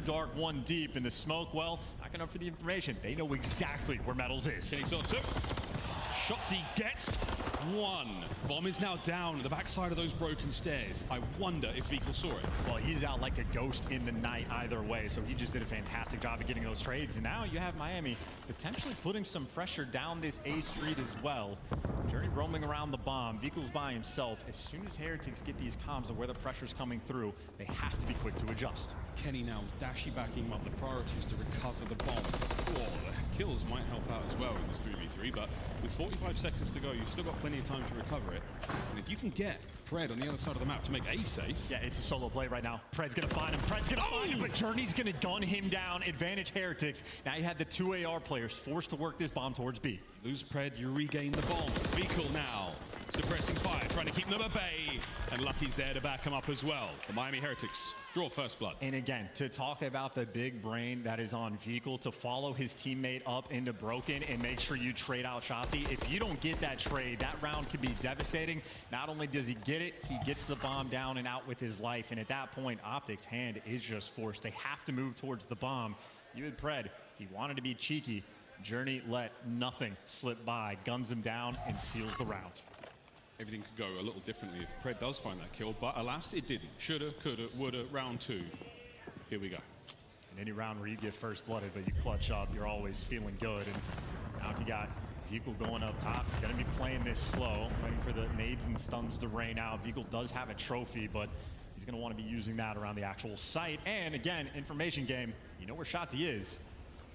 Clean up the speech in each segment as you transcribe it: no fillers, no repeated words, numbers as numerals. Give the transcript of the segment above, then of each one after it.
dark, one deep in the smoke. Well, not enough for the information. They know exactly where Metals is. Kenny saw two. Shotzzy gets one. Bomb is now down at the backside of those broken stairs. I wonder if Vehicle saw it. Well, he's out like a ghost in the night either way, so he just did a fantastic job of getting those trades. And now you have Miami potentially putting some pressure down this A street as well. Journey roaming around the bomb. Vehicle's by himself. As soon as Hereitics get these comms of where the pressure's coming through, they have to be quick to adjust. Kenny now Dashi backing him up. The priority is to recover the bomb. Oh, the kills might help out as well in this 3v3, but with 45 seconds to go, you've still got plenty of time to recover it. And if you can get Pred on the other side of the map to make A safe. Yeah, it's a solo play right now. Pred's gonna find him. Pred's gonna find him, but Journey's gonna gun him down. Advantage Hereitics. Now you have the two AR players forced to work this bomb towards B. Lose Pred, you regain the bomb. Vehicle now suppressing fire, trying to keep them at bay. And Lucky's there to back him up as well. The Miami Hereitics draw first blood. And again, to talk about the big brain that is on Vehicle, to follow his teammate up into Broken and make sure you trade out Shotzzy. If you don't get that trade, that round could be devastating. Not only does he get it, he gets the bomb down and out with his life. And at that point, Optic's hand is just forced. They have to move towards the bomb. You had Pred, he wanted to be cheeky. Journey let nothing slip by, guns him down, and seals the round. Everything could go a little differently if Pred does find that kill, but alas, it didn't. Shoulda, coulda, woulda, round two. Here we go. In any round where you get first blooded, but you clutch up, you're always feeling good. And now if you got Vehicle going up top, you're gonna be playing this slow, waiting for the nades and stuns to rain out. Vehicle does have a trophy, but he's gonna want to be using that around the actual site. And again, information game, you know where Shotzzy is.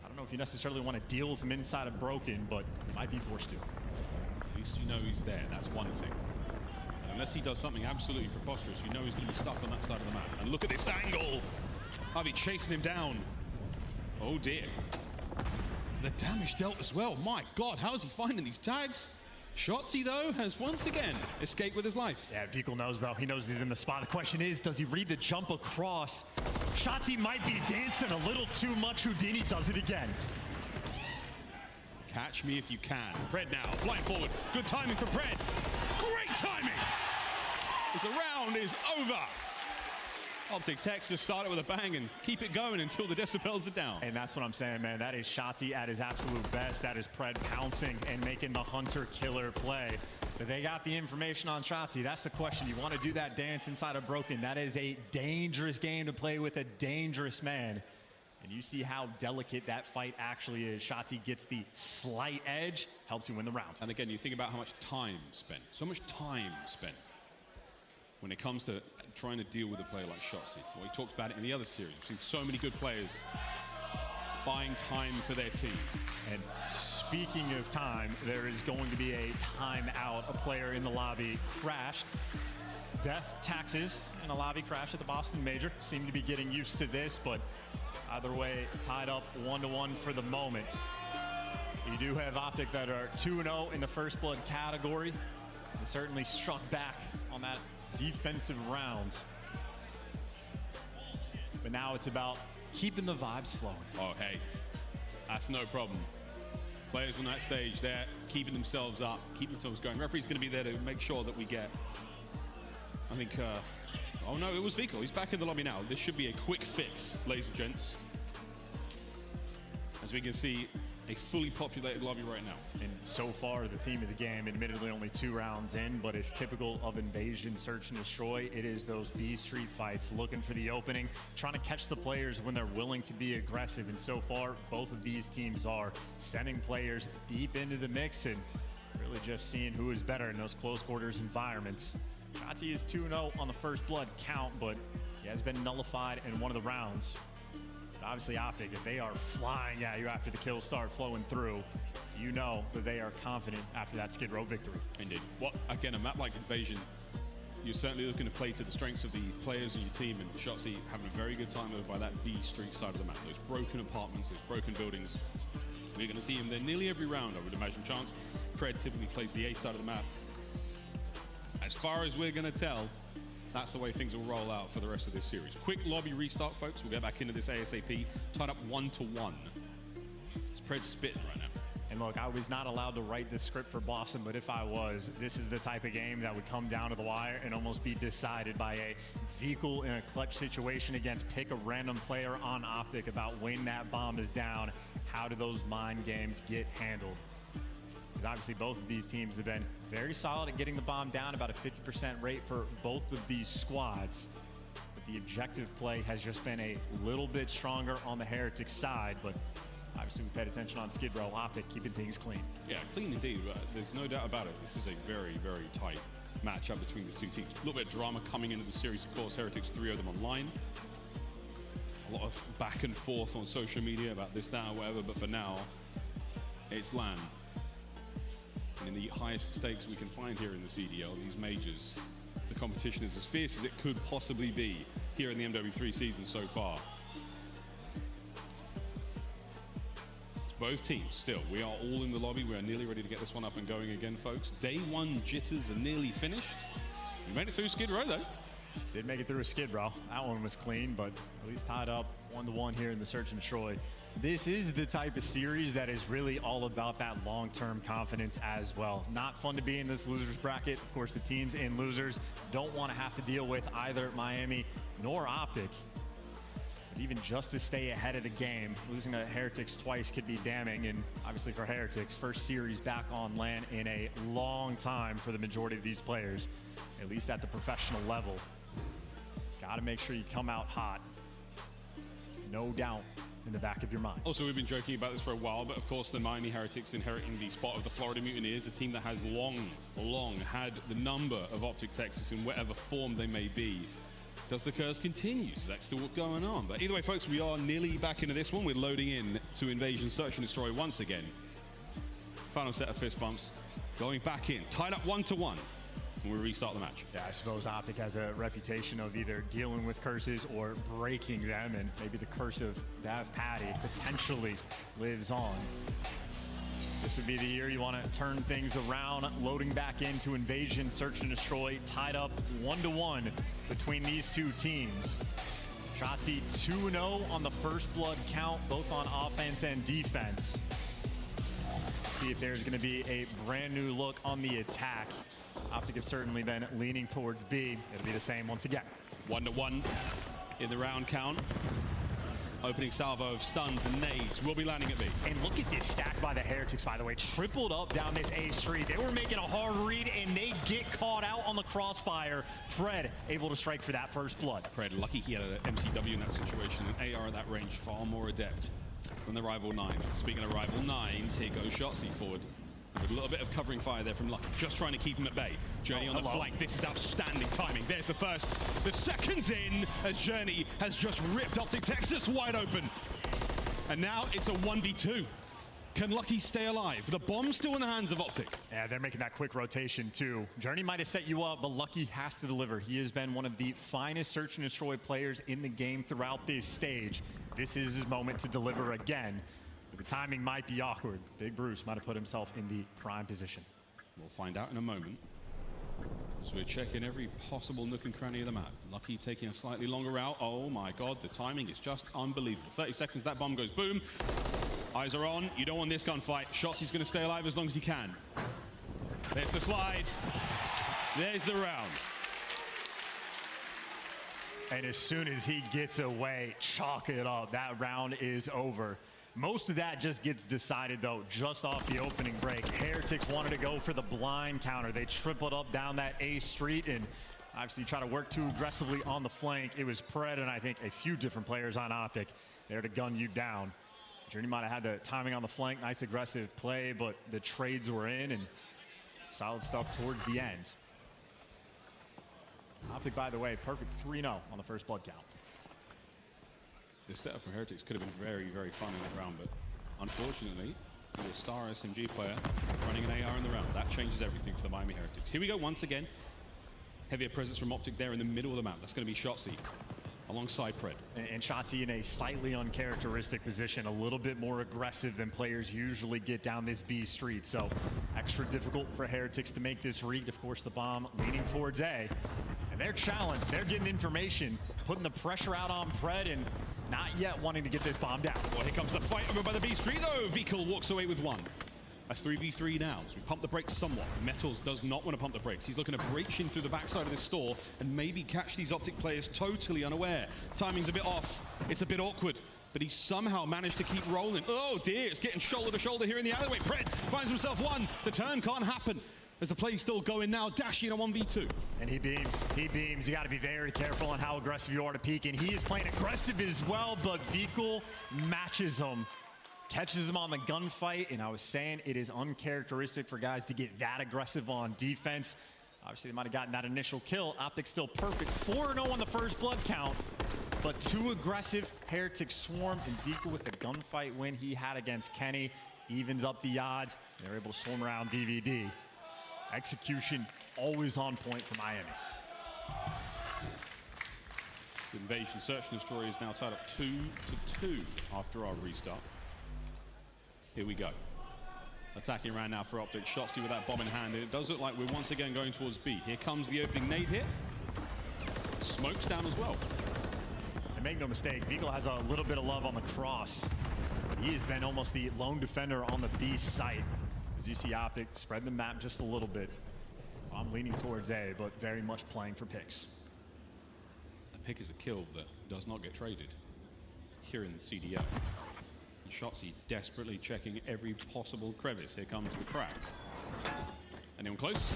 I don't know if you necessarily want to deal with him inside of Broken, but you might be forced to. At least you know he's there, that's one thing. And unless he does something absolutely preposterous, you know he's going to be stuck on that side of the map. And look at this angle! Harvey chasing him down. Oh dear. The damage dealt as well. My God, how is he finding these tags? Shotzzy, though, has once again escaped with his life. Yeah, Vehicle knows, though. He knows he's in the spot. The question is, does he read the jump across? Shotzzy might be dancing a little too much. Houdini does it again. Catch me if you can. Pred now, flying forward. Good timing for Pred. Great timing! As the round is over. Optic Texas started with a bang and keep it going until the decibels are down. And that's what I'm saying, man. That is Shotzzy at his absolute best. That is Pred pouncing and making the hunter-killer play. But they got the information on Shotzzy. That's the question. You want to do that dance inside of Broken. That is a dangerous game to play with a dangerous man. And you see how delicate that fight actually is. Shotzzy gets the slight edge, helps you win the round. And again, you think about how much time spent. So much time spent when it comes to trying to deal with a player like Shotzzy. Well, he talked about it in the other series. We've seen so many good players buying time for their team. And speaking of time, there is going to be a timeout. A player in the lobby crashed. Death taxes in a lobby crash at the Boston Major. Seem to be getting used to this, but either way, tied up 1-1 for the moment. You do have Optic that are 2-0 in the first blood category. They certainly struck back on that defensive round. But now it's about keeping the vibes flowing. Oh, hey, that's no problem. Players on that stage, they're keeping themselves up, keeping themselves going. Referee's going to be there to make sure that we get, I think, oh no, it was Vehicle. He's back in the lobby now. This should be a quick fix, ladies and gents. As we can see, a fully populated lobby right now. And so far, the theme of the game, admittedly only 2 rounds in, but it's typical of Invasion, Search and Destroy. It is those B Street fights, looking for the opening, trying to catch the players when they're willing to be aggressive. And so far, both of these teams are sending players deep into the mix and really just seeing who is better in those close quarters environments. Shotzzy is 2-0 on the first blood count, but he has been nullified in one of the rounds. Obviously, Optic, if they are flying at you after the kills start flowing through, you know that they are confident after that Skid Row victory. Indeed. Well, again, a map like Invasion, you're certainly looking to play to the strengths of the players on your team, and Shotzzy having a very good time over by that B Street side of the map. Those broken apartments, those broken buildings. We're going to see him there nearly every round, I would imagine. Chance. Pred typically plays the A side of the map. As far as we're going to tell, that's the way things will roll out for the rest of this series. Quick lobby restart, folks. We'll get back into this ASAP. Tied up 1-1. It's Pred spitting right now. And look, I was not allowed to write the script for Boston, but if I was, this is the type of game that would come down to the wire and almost be decided by a vehicle in a clutch situation against pick a random player on Optic about when that bomb is down. How do those mind games get handled? Because obviously both of these teams have been very solid at getting the bomb down, about a 50% rate for both of these squads. But the objective play has just been a little bit stronger on the Hereitics side, but obviously we paid attention on Skid Row. Optic keeping things clean. Yeah, clean indeed. There's no doubt about it. This is a very, very tight matchup between these two teams. A little bit of drama coming into the series, of course. Hereitics 3-0 them online. A lot of back and forth on social media about this, that, or whatever, but for now, it's LAN. And in the highest stakes we can find here in the CDL, these majors, the competition is as fierce as it could possibly be here in the MW3 season so far. Both teams still, we are all in the lobby. We are nearly ready to get this one up and going again, folks. Day one jitters are nearly finished. We made it through Skid Row, though. Did make it through a Skid Row. That one was clean, but at least tied up 1-1 here in the Search and Destroy. This is the type of series that is really all about that long-term confidence as well. Not fun to be in this losers bracket. Of course, the teams in losers don't want to have to deal with either Miami nor Optic. But even just to stay ahead of the game, losing to Hereitics twice could be damning. And obviously for Hereitics, first series back on LAN in a long time for the majority of these players, at least at the professional level. Got to make sure you come out hot. No doubt in the back of your mind. Also, we've been joking about this for a while, but of course the Miami Hereitics inheriting the spot of the Florida Mutineers, a team that has long had the number of Optic Texas in whatever form they may be. Does the curse continue? Is that still what's going on? But either way, folks, we are nearly back into this one. We're loading in to Invasion Search and Destroy once again. Final set of fist bumps. Going back in. Tied up 1-1. And we restart the match. Yeah, I suppose Optic has a reputation of either dealing with curses or breaking them, and maybe the curse of Dav Patty potentially lives on. This would be the year you want to turn things around. Loading back into Invasion Search and Destroy, tied up 1-1 between these two teams. Shotzi 2-0 on the first blood count, both on offense and defense. See if there's going to be a brand new look on the attack. Optic have certainly been leaning towards B. It'll be the same once again. 1-1 in the round count. Opening salvo of stuns and nades will be landing at B. And look at this stack by the Hereitics, by the way. Tripled up down this A street. They were making a hard read, and they get caught out on the crossfire. Fred able to strike for that first blood. Fred, lucky he had an MCW in that situation. An AR at that range, far more adept than the rival 9. Speaking of rival 9s, here goes Shotzi forward. With a little bit of covering fire there from Lucky, just trying to keep him at bay. Journey on the flank, this is outstanding timing. There's the first, the second's in, as Journey has just ripped Optic Texas wide open. And now it's a 1v2. Can Lucky stay alive? The bomb's still in the hands of Optic. Yeah, they're making that quick rotation too. Journey might have set you up, but Lucky has to deliver. He has been one of the finest Search and Destroy players in the game throughout this stage. This is his moment to deliver again. But the timing might be awkward. Big Bruce might have put himself in the prime position. We'll find out in a moment. So we're checking every possible nook and cranny of the map. Lucky taking a slightly longer route. Oh my God, the timing is just unbelievable. 30 seconds, that bomb goes boom. Eyes are on. You don't want this gunfight. Shotzi's going to stay alive as long as he can. There's the slide. There's the round. And as soon as he gets away, chalk it up. That round is over. Most of that just gets decided, though, just off the opening break. Hereitics wanted to go for the blind counter. They tripled up down that A street and obviously try to work too aggressively on the flank. It was Pred and I think a few different players on Optic there to gun you down. Journey might have had the timing on the flank, nice aggressive play, but the trades were in and solid stuff towards the end. Optic, by the way, perfect 3-0 on the first blood count. The setup from Hereitics could have been very, very fun in that round, but unfortunately, the star SMG player running an AR in the round. That changes everything for the Miami Hereitics. Here we go once again. Heavier presence from Optic there in the middle of the map. That's going to be Shotzi alongside Pred. And Shotzi in a slightly uncharacteristic position, a little bit more aggressive than players usually get down this B street. So extra difficult for Hereitics to make this read. Of course, the bomb leaning towards A. And they're challenged. They're getting information, putting the pressure out on Pred and not yet wanting to get this bomb down. Well, here comes the fight over by the B street, though. Vikal walks away with one. a 3v3 now. So we pump the brakes somewhat. Metals does not want to pump the brakes. He's looking to breach in through the backside of this store and maybe catch these Optic players totally unaware. Timing's a bit off. It's a bit awkward. But he somehow managed to keep rolling. Oh dear, it's getting shoulder to shoulder here in the alleyway. Pred finds himself one. The turn can't happen. There's a play still going now. Dashi in a 1v2. And he beams. He beams. You got to be very careful on how aggressive you are to peek. And he is playing aggressive as well, but Vikul matches him. Catches him on the gunfight. And I was saying it is uncharacteristic for guys to get that aggressive on defense. Obviously, they might have gotten that initial kill. Optic still perfect. 4-0 on the first blood count. But too aggressive. Hereitics swarm, and Vikul with the gunfight win he had against Kenny evens up the odds. They're able to swarm around DVD. Execution always on point for Miami. This invasion search and destroy is now tied up 2-2 after our restart. Here we go. Attacking around now for Optic. Shotzzy with that bomb in hand. And it does look like we're once again going towards B. Here comes the opening nade hit. Smoke's down as well. And make no mistake, Vikul has a little bit of love on the cross. But he has been almost the lone defender on the B site. As you see Optic spread the map just a little bit. I'm leaning towards A, but very much playing for picks. A pick is a kill that does not get traded here in the CDO. And Shotzzy desperately checking every possible crevice. Here comes the crack. Anyone close?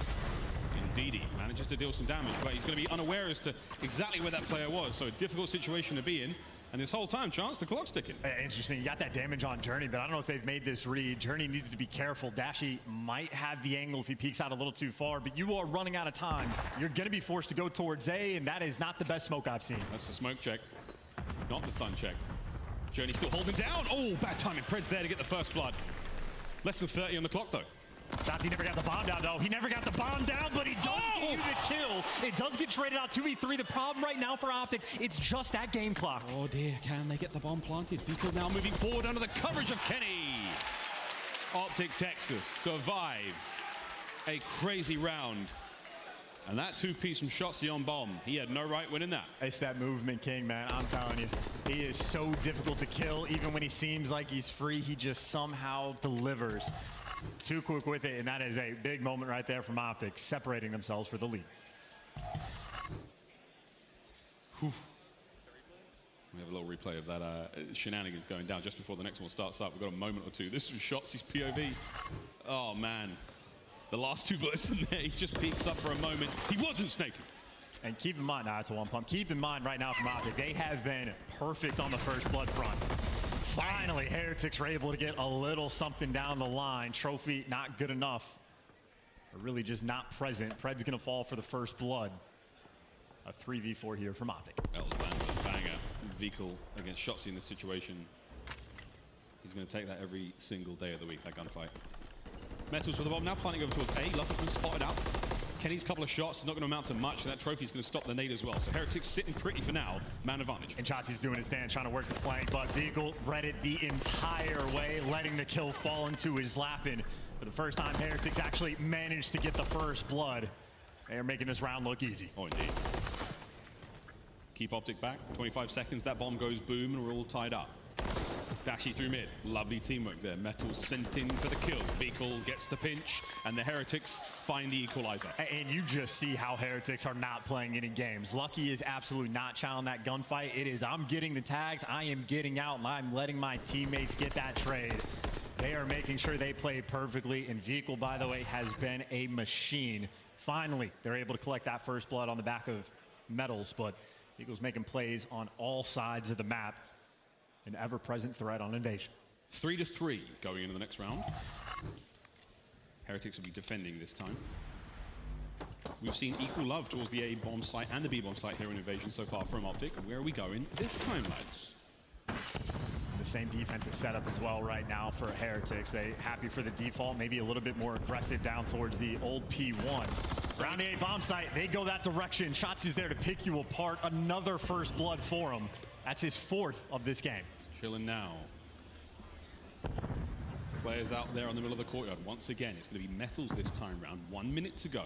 Indeed, he manages to deal some damage, but he's going to be unaware as to exactly where that player was. So a difficult situation to be in. And this whole time, Chance, the clock's ticking. Interesting. You got that damage on Journey, but I don't know if they've made this read. Journey needs to be careful. Dashi might have the angle if he peeks out a little too far, but you are running out of time. You're going to be forced to go towards A, and that is not the best smoke I've seen. That's the smoke check, not the stun check. Journey still holding down. Oh, bad timing. Pred's there to get the first blood. Less than 30 on the clock, though. Shotzzy never got the bomb down, though. He never got the bomb down, but he does get you the kill. It does get traded out 2v3. The problem right now for Optic, it's just that game clock. Oh dear, can they get the bomb planted? Vikul now moving forward under the coverage of Kenny. Optic Texas survive a crazy round. And that two-piece from Shotzzy on bomb, he had no right winning that. It's that movement king, man. I'm telling you. He is so difficult to kill. Even when he seems like he's free, he just somehow delivers. Too quick with it, and that is a big moment right there from Optic, separating themselves for the lead. Whew. We have a little replay of that shenanigans going down just before the next one starts up. We've got a moment or two. This was Shotzzy's POV. Oh, man. The last two bullets in there, he just peeks up for a moment. He wasn't snaking. And keep in mind, it's a one pump. Keep in mind right now from Optic, they have been perfect on the first blood front. Finally, Hereitics were able to get a little something down the line. Trophy not good enough. Or really just not present. Pred's going to fall for the first blood. A 3v4 here from Optic. That was a banger. Vikul against Shotzzy in this situation. He's going to take that every single day of the week, that gunfight. Metals with the bomb now planting over towards A. Luck has been spotted out. Kenny's couple of shots is not going to amount to much, and that trophy's going to stop the nade as well. So Hereitics sitting pretty for now, man advantage. And Shotzzy's doing his dance, trying to work the flank, but Vikul read it the entire way, letting the kill fall into his lap. And for the first time, Hereitics actually managed to get the first blood. They are making this round look easy. Oh, indeed. Keep Optic back. 25 seconds, that bomb goes boom, and we're all tied up. Dashi through mid. Lovely teamwork there. Metals sent in for the kill. Vikul gets the pinch, and the Hereitics find the equalizer. And you just see how Hereitics are not playing any games. Lucky is absolutely not channeling that gunfight. It is, I'm getting the tags, I am getting out, and I'm letting my teammates get that trade. They are making sure they play perfectly, and Vikul, by the way, has been a machine. Finally, they're able to collect that first blood on the back of Metals, but Vikul's making plays on all sides of the map. An ever-present threat on invasion. 3-3 going into the next round. Hereitics will be defending this time. We've seen equal love towards the A bomb site and the B bomb site here in invasion so far from Optic. Where are we going this time, lads? The same defensive setup as well right now for Hereitics. They happy for the default, maybe a little bit more aggressive down towards the old P1. Around the A bomb site, they go that direction. Shotzzy's there to pick you apart. Another first blood for him. That's his fourth of this game. Chilling now. Players out there on the middle of the courtyard. Once again, it's going to be Metals this time round. 1 minute to go.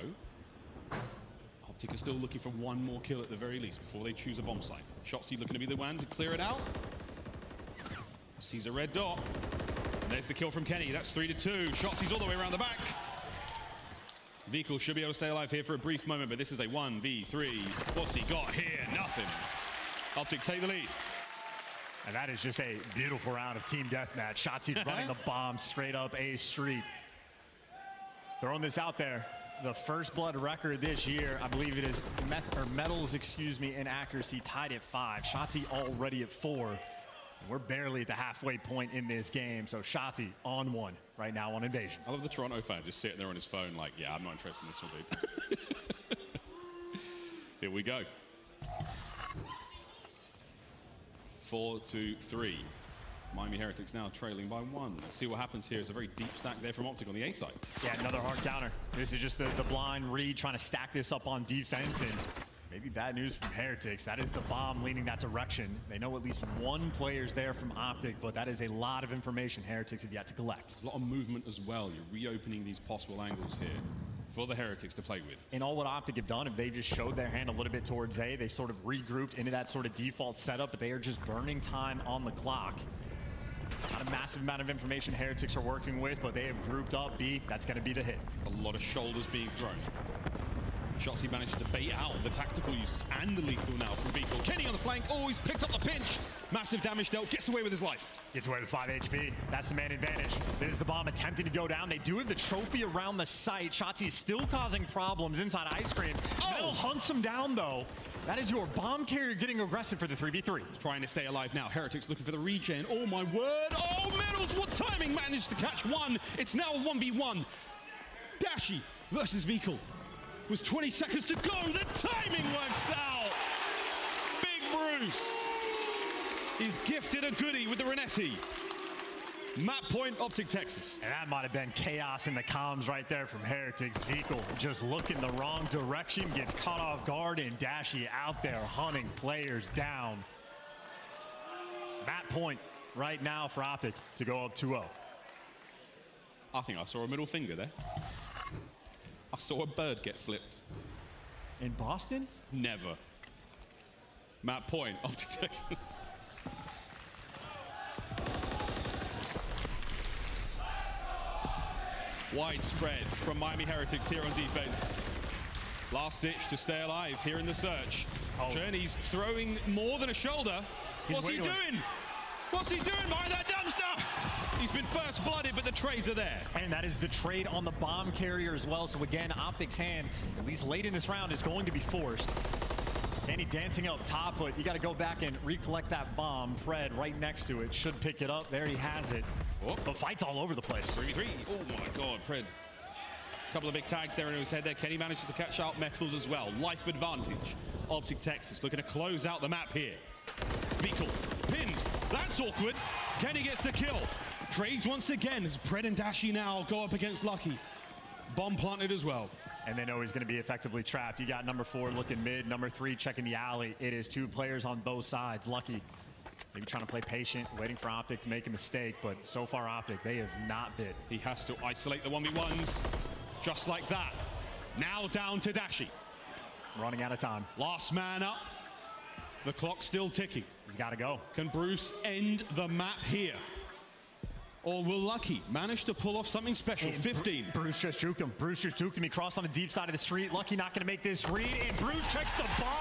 Optic are still looking for one more kill at the very least before they choose a bomb site. Shotzzy looking to be the one to clear it out. Sees a red dot. And there's the kill from Kenny. That's 3-2. Shotzzy's all the way around the back. Vikul should be able to stay alive here for a brief moment, but this is a 1v3. What's he got here? Nothing. Optic take the lead. And that is just a beautiful round of team deathmatch. Shotzzy running the bomb straight up A Street. Throwing this out there. The first blood record this year, I believe it is medals, in accuracy tied at 5. Shotzzy already at 4. And we're barely at the halfway point in this game. So Shotzzy on 1 right now on Invasion. I love the Toronto fan just sitting there on his phone like, yeah, I'm not interested in this one, dude. Here we go. 4-3. Miami Hereitics now trailing by 1. Let's see what happens here. It's a very deep stack there from Optic on the A side. Yeah, another hard counter. This is just the blind read trying to stack this up on defense, and maybe bad news from Hereitics. That is the bomb leaning that direction. They know at least 1 player's there from Optic, but that is a lot of information Hereitics have yet to collect. A lot of movement as well. You're reopening these possible angles here for the Hereitics to play with. And all what Optic have done, if they just showed their hand a little bit towards A, they sort of regrouped into that sort of default setup, but they are just burning time on the clock. Not a massive amount of information Hereitics are working with, but they have grouped up B. That's going to be the hit. It's a lot of shoulders being thrown. Shotzzy managed to bait out the tactical use and the lethal now from Vikul. Kenny on the flank. Oh, he's picked up the pinch. Massive damage dealt. Gets away with his life. Gets away with 5 HP. That's the man advantage. This is the bomb attempting to go down. They do have the trophy around the site. Shotzzy is still causing problems inside Ice Cream. Oh! Metals hunts him down, though. That is your bomb carrier getting aggressive for the 3v3. He's trying to stay alive now. Hereitics looking for the regen. Oh, my word. Oh, Metals, what timing. Managed to catch 1. It's now a 1v1. Dashi versus Vikul. Was 20 seconds to go. The timing works out. Big Bruce is gifted a goodie with the Renetti. Map point, Optic, Texas. And that might have been chaos in the comms right there from Hereitics. Vikul just looking the wrong direction, gets caught off guard, and Dashi out there hunting players down. Map point right now for Optic to go up 2-0. I think I saw a middle finger there. I saw a bird get flipped. In Boston? Never. Map point, Optic, Texas. Widespread from Miami Hereitics here on defense. Last ditch to stay alive here in the search. Oh. Journey's throwing more than a shoulder. What's he doing? What's he doing behind that dumpster? He's been first blooded, but the trades are there. And that is the trade on the bomb carrier as well. So again, Optic's hand, at least late in this round, is going to be forced. Kenny dancing up top, but you got to go back and recollect that bomb. Pred right next to it should pick it up. There he has it. Oh. The fight's all over the place. 3-3. Oh my God, Pred. Couple of big tags there in his head there. Kenny manages to catch out Metals as well. Life advantage. Optic Texas looking to close out the map here. Vikul pinned. That's awkward. Kenny gets the kill. Trades once again as Pred and Dashi now go up against Lucky. Bomb planted as well. And they know he's going to be effectively trapped. You got number 4 looking mid, number 3 checking the alley. It is 2 players on both sides. Lucky maybe trying to play patient, waiting for Optic to make a mistake, but so far Optic, they have not bid. He has to isolate the 1v1s just like that. Now down to Dashi. Running out of time. Last man up. The clock's still ticking. He's got to go. Can Bruce end the map here? Or will Lucky manage to pull off something special? 15. Bruce just juked him. Bruce just juked him. He crossed on the deep side of the street. Lucky not going to make this read, and Bruce checks the bomb.